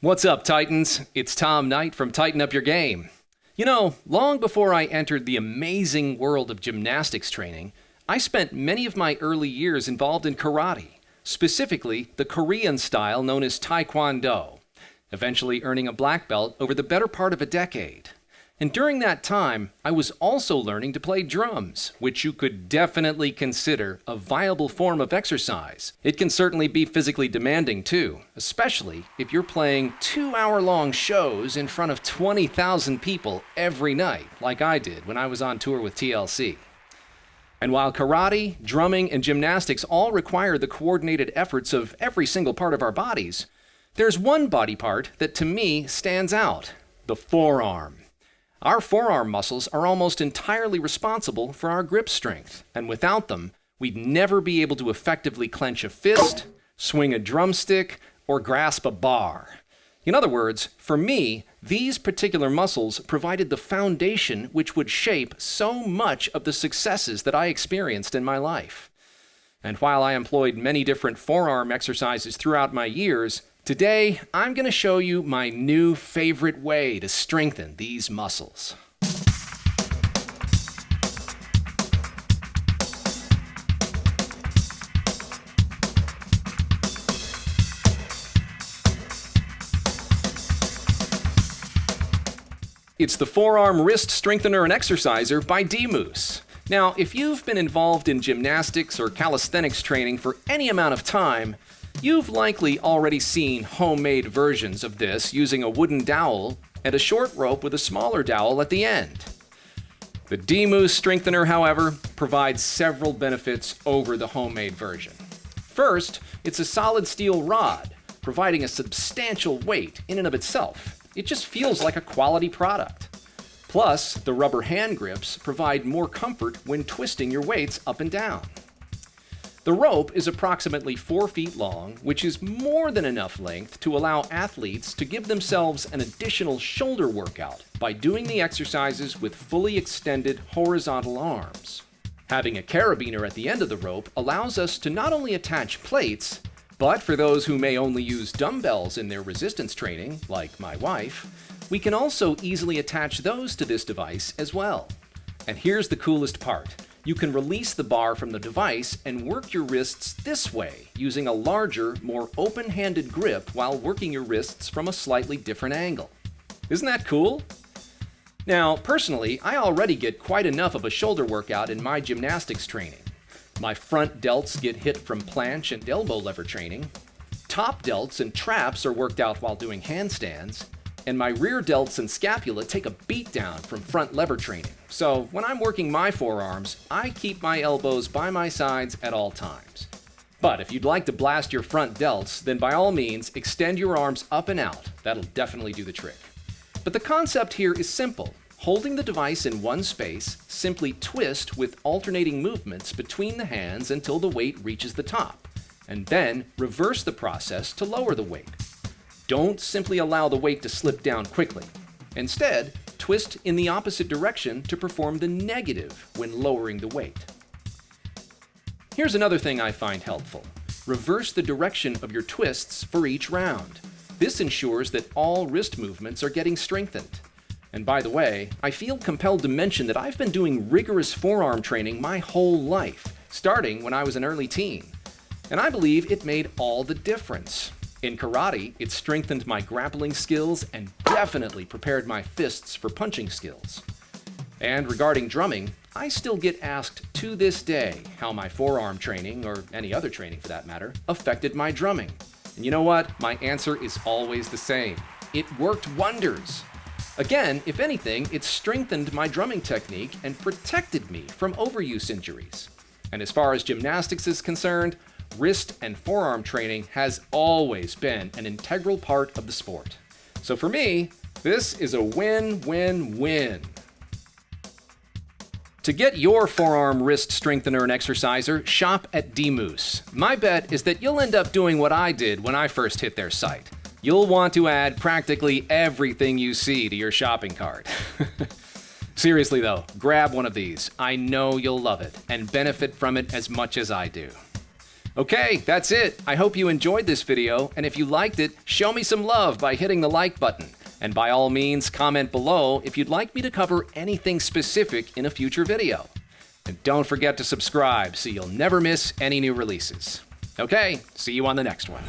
What's up, Titans? It's Tom Knight from Tighten Up Your Game. You know, long before I entered the amazing world of gymnastics training, I spent many of my early years involved in karate, specifically the Korean style known as Taekwondo, eventually earning a black belt over the better part of a decade. And during that time, I was also learning to play drums, which you could definitely consider a viable form of exercise. It can certainly be physically demanding too, especially if you're playing 2-hour-long shows in front of 20,000 people every night, like I did when I was on tour with TLC. And while karate, drumming, and gymnastics all require the coordinated efforts of every single part of our bodies, there's one body part that to me stands out: the forearm. Our forearm muscles are almost entirely responsible for our grip strength, and without them, we'd never be able to effectively clench a fist, swing a drumstick, or grasp a bar. In other words, for me, these particular muscles provided the foundation which would shape so much of the successes that I experienced in my life. And while I employed many different forearm exercises throughout my years, today, I'm going to show you my new favorite way to strengthen these muscles. It's the Forearm Wrist Strengthener and Exerciser by DMOOSE. Now, if you've been involved in gymnastics or calisthenics training for any amount of time, you've likely already seen homemade versions of this using a wooden dowel and a short rope with a smaller dowel at the end. The DMOOSE Strengthener, however, provides several benefits over the homemade version. First, it's a solid steel rod, providing a substantial weight in and of itself. It just feels like a quality product. Plus, the rubber hand grips provide more comfort when twisting your weights up and down. The rope is approximately 4 feet long, which is more than enough length to allow athletes to give themselves an additional shoulder workout by doing the exercises with fully extended horizontal arms. Having a carabiner at the end of the rope allows us to not only attach plates, but for those who may only use dumbbells in their resistance training, like my wife, we can also easily attach those to this device as well. And here's the coolest part. You can release the bar from the device and work your wrists this way, using a larger, more open-handed grip while working your wrists from a slightly different angle. Isn't that cool? Now, personally, I already get quite enough of a shoulder workout in my gymnastics training. My front delts get hit from planche and elbow lever training. Top delts and traps are worked out while doing handstands. And my rear delts and scapula take a beat down from front lever training. So when I'm working my forearms, I keep my elbows by my sides at all times. But if you'd like to blast your front delts, then by all means, extend your arms up and out. That'll definitely do the trick. But the concept here is simple. Holding the device in one space, simply twist with alternating movements between the hands until the weight reaches the top, and then reverse the process to lower the weight. Don't simply allow the weight to slip down quickly. Instead, twist in the opposite direction to perform the negative when lowering the weight. Here's another thing I find helpful. Reverse the direction of your twists for each round. This ensures that all wrist movements are getting strengthened. And by the way, I feel compelled to mention that I've been doing rigorous forearm training my whole life, starting when I was an early teen. And I believe it made all the difference. In karate, it strengthened my grappling skills and definitely prepared my fists for punching skills. And regarding drumming, I still get asked to this day how my forearm training, or any other training for that matter, affected my drumming. And you know what? My answer is always the same. It worked wonders. Again, if anything, it strengthened my drumming technique and protected me from overuse injuries. And as far as gymnastics is concerned, wrist and forearm training has always been an integral part of the sport. So for me, this is a win-win-win. To get your forearm wrist strengthener and exerciser, shop at DMOOSE. My bet is that you'll end up doing what I did when I first hit their site. You'll want to add practically everything you see to your shopping cart. Seriously though, grab one of these. I know you'll love it and benefit from it as much as I do. Okay, that's it. I hope you enjoyed this video, and if you liked it, show me some love by hitting the like button. And by all means, comment below if you'd like me to cover anything specific in a future video. And don't forget to subscribe so you'll never miss any new releases. Okay, see you on the next one.